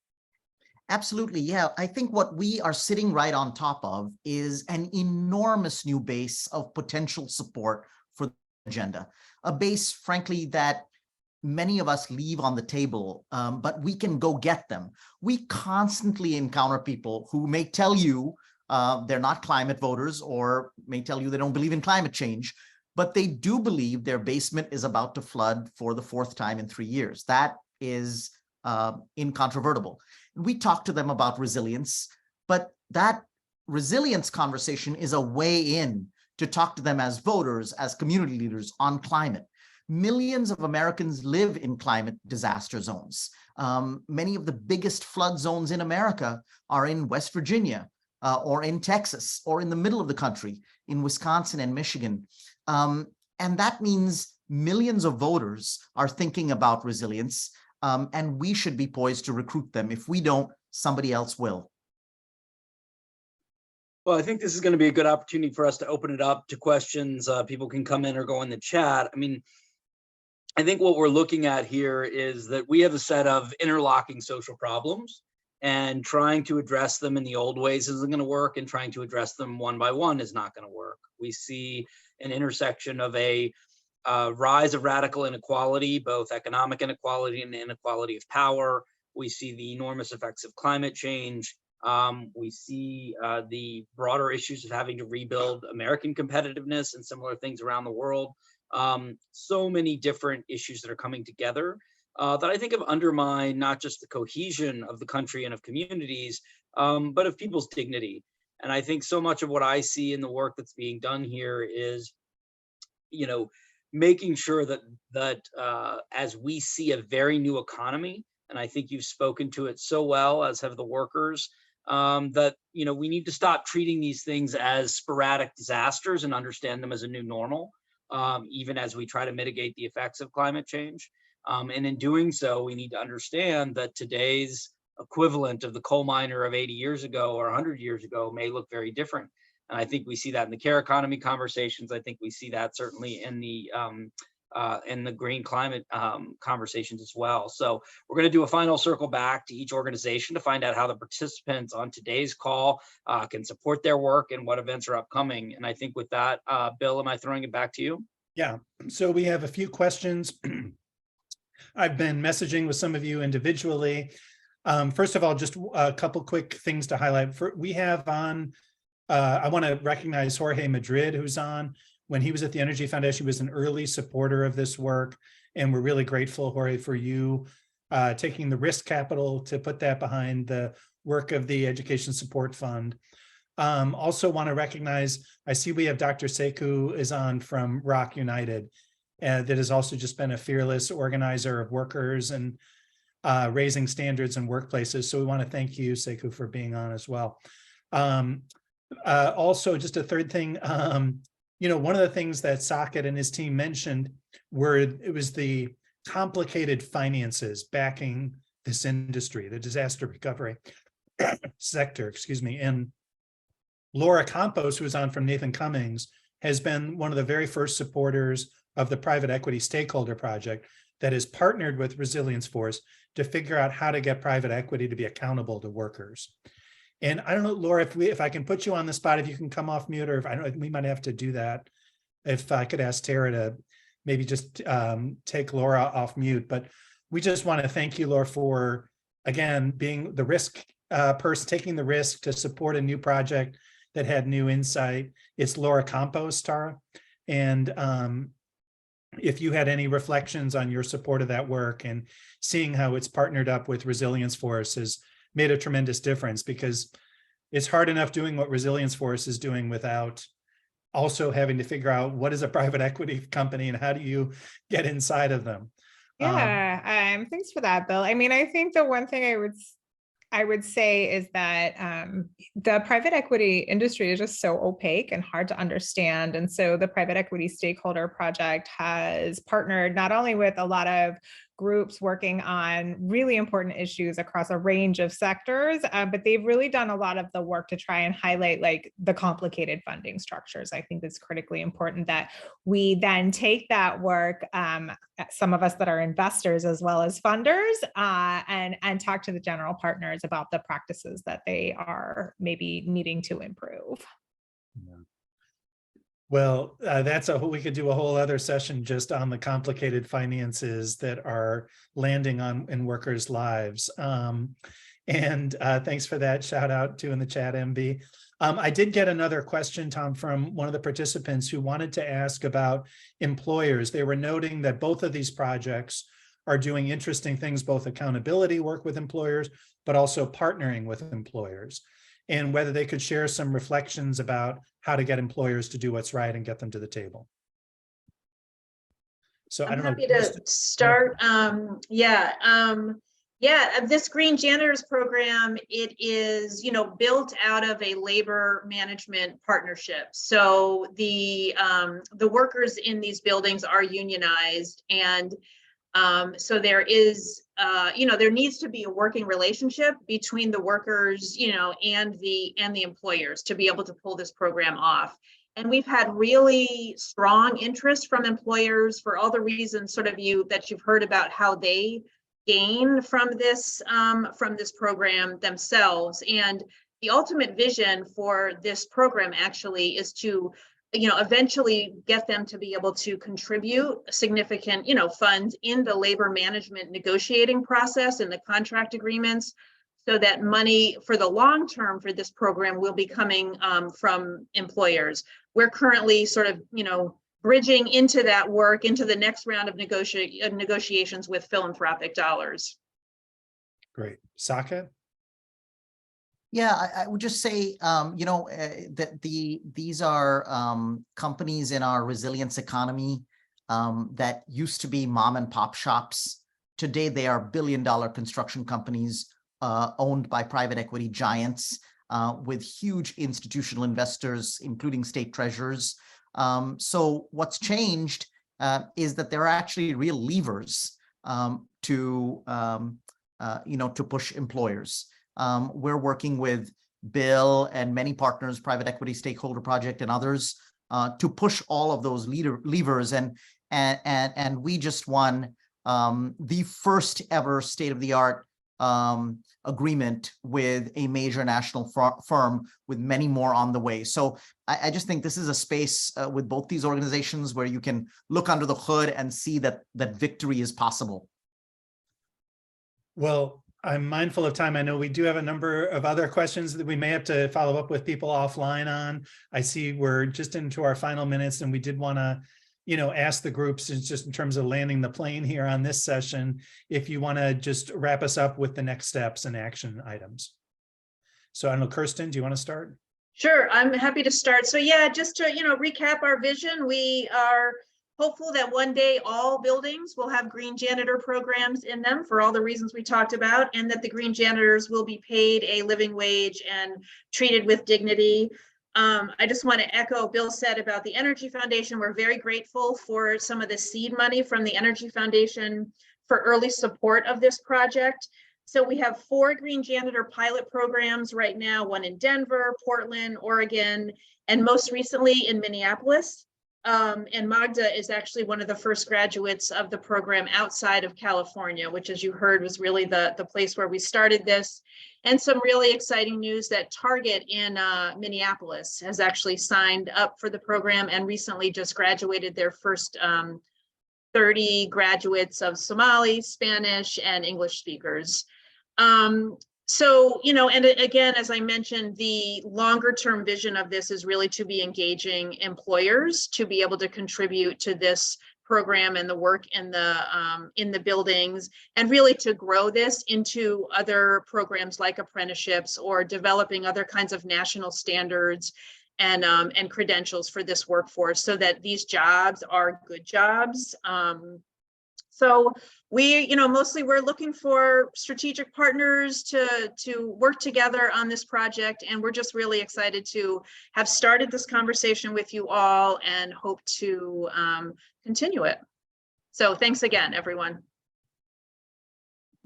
Absolutely. Yeah. I think what we are sitting right on top of is an enormous new base of potential support for the agenda, a base, frankly, that many of us leave on the table, but we can go get them. We constantly encounter people who may tell you they're not climate voters or may tell you they don't believe in climate change, but they do believe their basement is about to flood for the 4th time in 3 years. That is incontrovertible. We talk to them about resilience, but that resilience conversation is a way in to talk to them as voters, as community leaders on climate. Millions of Americans live in climate disaster zones. Many of the biggest flood zones in America are in West Virginia or in Texas or in the middle of the country, in Wisconsin and Michigan. And that means millions of voters are thinking about resilience. And we should be poised to recruit them. If we don't, somebody else will. Well, I think this is going to be a good opportunity for us to open it up to questions. People can come in or go in the chat. I mean, I think what we're looking at here is that we have a set of interlocking social problems, and trying to address them in the old ways isn't going to work, and trying to address them one by one is not going to work. We see an intersection of a rise of radical inequality, both economic inequality and inequality of power. We see the enormous effects of climate change. We see the broader issues of having to rebuild American competitiveness and similar things around the world. So many different issues that are coming together that I think have undermined not just the cohesion of the country and of communities, but of people's dignity. And I think so much of what I see in the work that's being done here is, making sure that as we see a very new economy, and I think you've spoken to it so well, as have the workers, that we need to stop treating these things as sporadic disasters and understand them as a new normal, even as we try to mitigate the effects of climate change. And in doing so, we need to understand that today's equivalent of the coal miner of 80 years ago or 100 years ago may look very different. And I think we see that in the care economy conversations. I think we see that certainly in the green climate conversations as well. So we're going to do a final circle back to each organization to find out how the participants on today's call can support their work and what events are upcoming. And I think with that, Bill, am I throwing it back to you? Yeah, so we have a few questions. I've been messaging with some of you individually. First of all, just a couple quick things to highlight. We have on, I want to recognize Jorge Madrid, who's on. When he was at the Energy Foundation, he was an early supporter of this work. And we're really grateful, Jorge, for you taking the risk capital to put that behind the work of the Education Support Fund. Also want to recognize, I see we have Dr. Sekou is on from Rock United, that has also just been a fearless organizer of workers and raising standards in workplaces. So we want to thank you, Sekou, for being on as well. Also, just a third thing, you know, one of the things that Saket and his team mentioned it was the complicated finances backing this industry, the disaster recovery sector, excuse me. And Laura Campos, who was on from Nathan Cummings, has been one of the very first supporters of the private equity stakeholder project that has partnered with Resilience Force to figure out how to get private equity to be accountable to workers. And I don't know, Laura, if I can put you on the spot, if you can come off mute, or if I don't, we might have to do that. If I could ask Tara to maybe just take Laura off mute, but we just want to thank you, Laura, for, again, being the risk person, taking the risk to support a new project that had new insight. It's Laura Campos, Tara. And if you had any reflections on your support of that work and seeing how it's partnered up with Resilience Force has made a tremendous difference, because it's hard enough doing what Resilience Force is doing without also having to figure out what is a private equity company and how do you get inside of them. Yeah, thanks for that, Bill. I mean, I think the one thing I would say is that the private equity industry is just so opaque and hard to understand. And so the private equity stakeholder project has partnered not only with a lot of groups working on really important issues across a range of sectors, but they've really done a lot of the work to try and highlight like the complicated funding structures. I think it's critically important that we then take that work, some of us that are investors as well as funders, and talk to the general partners about the practices that they are maybe needing to improve. Yeah. Well, we could do a whole other session just on the complicated finances that are landing in workers' lives. Thanks for that shout out to in the chat, MB. I did get another question, Tom, from one of the participants who wanted to ask about employers. They were noting that both of these projects are doing interesting things, both accountability work with employers, but also partnering with employers, and whether they could share some reflections about how to get employers to do what's right and get them to the table. So I'm I don't know. happy to start. This Green Janitors program, it is, built out of a labor management partnership. So the workers in these buildings are unionized, and so there is, there needs to be a working relationship between the workers, and the employers to be able to pull this program off. And we've had really strong interest from employers for all the reasons that you've heard about how they gain from this program themselves. And the ultimate vision for this program actually is to eventually get them to be able to contribute significant, funds in the labor management negotiating process and the contract agreements, so that money for the long term for this program will be coming from employers. We're currently bridging into that work, into the next round of negotiations with philanthropic dollars. Great. Saket? Yeah, I would just say, that these are companies in our resilience economy that used to be mom and pop shops. Today, they are billion-dollar construction companies owned by private equity giants with huge institutional investors, including state treasurers. So what's changed is that there are actually real levers to push employers. We're working with Bill and many partners, Private Equity Stakeholder Project and others, to push all of those levers. And we just won the first ever state-of-the-art agreement with a major national firm, with many more on the way. So I just think this is a space with both these organizations where you can look under the hood and see that victory is possible. Well, I'm mindful of time. I know we do have a number of other questions that we may have to follow up with people offline on. I see we're just into our final minutes, and we did want to, ask the groups, just in terms of landing the plane here on this session, if you want to just wrap us up with the next steps and action items. So I don't know, Kirsten, do you want to start? Sure, I'm happy to start. So yeah, just to, recap our vision, we are hopeful that one day all buildings will have green janitor programs in them for all the reasons we talked about, and that the green janitors will be paid a living wage and treated with dignity. I just want to echo what Bill said about the Energy Foundation. We're very grateful for some of the seed money from the Energy Foundation for early support of this project. So we have 4 green janitor pilot programs right now, one in Denver, Portland, Oregon, and most recently in Minneapolis. And Magda is actually one of the first graduates of the program outside of California, which, as you heard, was really the place where we started this. And some really exciting news that Target in Minneapolis has actually signed up for the program and recently just graduated their first 30 graduates of Somali, Spanish, and English speakers. So, and again, as I mentioned, the longer term vision of this is really to be engaging employers to be able to contribute to this program and the work in the buildings, and really to grow this into other programs like apprenticeships or developing other kinds of national standards and credentials for this workforce, so that these jobs are good jobs. So we, mostly we're looking for strategic partners to work together on this project. And we're just really excited to have started this conversation with you all and hope to continue it. So thanks again, everyone.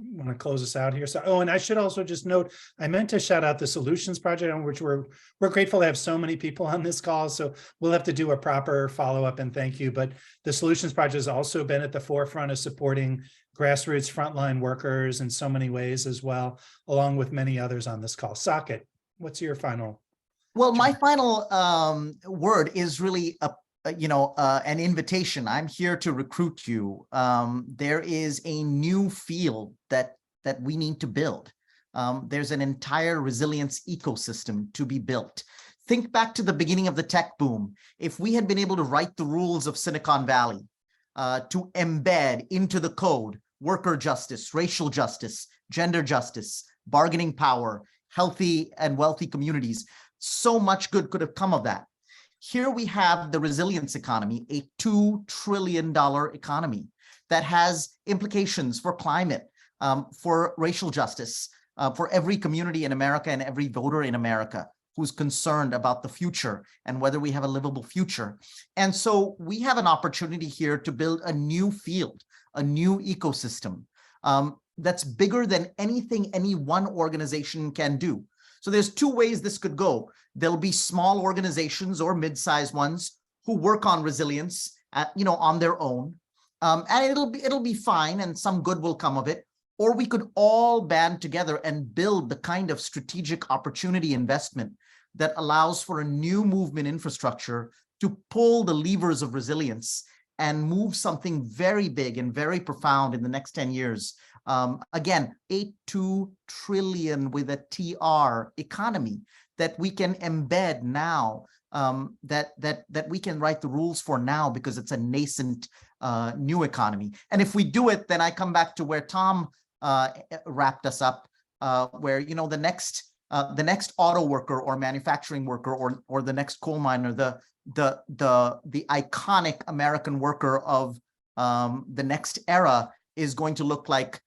Want to close us out here? So, and I should also just note, I meant to shout out the Solutions Project, on which we're grateful to have so many people on this call. So we'll have to do a proper follow-up and thank you. But the Solutions Project has also been at the forefront of supporting grassroots frontline workers in so many ways as well, along with many others on this call. Saket, what's your final? Well, my final word is really an invitation. I'm here to recruit you. There is a new field that we need to build. There's an entire resilience ecosystem to be built. Think back to the beginning of the tech boom. If we had been able to write the rules of Silicon Valley, to embed into the code worker justice, racial justice, gender justice, bargaining power, healthy and wealthy communities, so much good could have come of that. Here we have the resilience economy, a $2 trillion economy that has implications for climate, for racial justice, for every community in America and every voter in America who's concerned about the future and whether we have a livable future. And so we have an opportunity here to build a new field, a new ecosystem that's bigger than anything any one organization can do. So there's 2 ways this could go. There'll be small organizations or mid-sized ones who work on resilience, on their own, and it'll be fine, and some good will come of it. Or we could all band together and build the kind of strategic opportunity investment that allows for a new movement infrastructure to pull the levers of resilience and move something very big and very profound in the next 10 years. Again, a $2 trillion with a TR economy that we can embed now, that we can write the rules for now, because it's a nascent new economy. And if we do it, then I come back to where Tom wrapped us up, where the next auto worker or manufacturing worker or the next coal miner, the iconic American worker of the next era is going to look like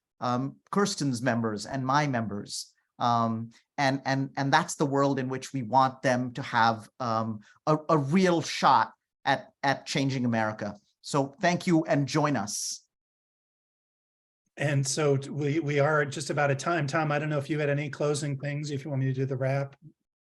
Kirsten's members and my members. And that's the world in which we want them to have a real shot at changing America. So thank you, and join us. And so we are just about at time. Tom, I don't know if you had any closing things, if you want me to do the wrap.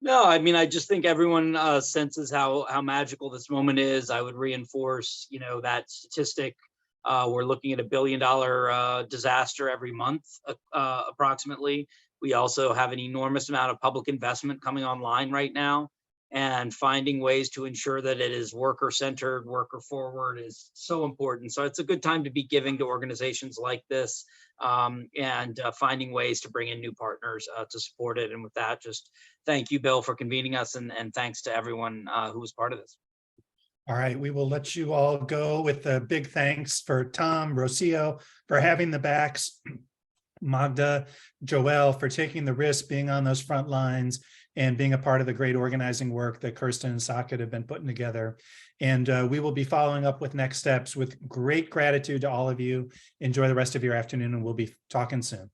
No, I mean, I just think everyone senses how magical this moment is. I would reinforce, that statistic. We're looking at $1 billion disaster every month, approximately. We also have an enormous amount of public investment coming online right now, and finding ways to ensure that it is worker-centered, worker-forward is so important. So it's a good time to be giving to organizations like this, and finding ways to bring in new partners to support it. And with that, just thank you, Bill, for convening us, and thanks to everyone who was part of this. All right, we will let you all go with a big thanks for Tom, Rocio, for having the backs, Magda, Joelle, for taking the risk, being on those front lines, and being a part of the great organizing work that Kirsten and Saket have been putting together. And we will be following up with next steps with great gratitude to all of you. Enjoy the rest of your afternoon, and we'll be talking soon.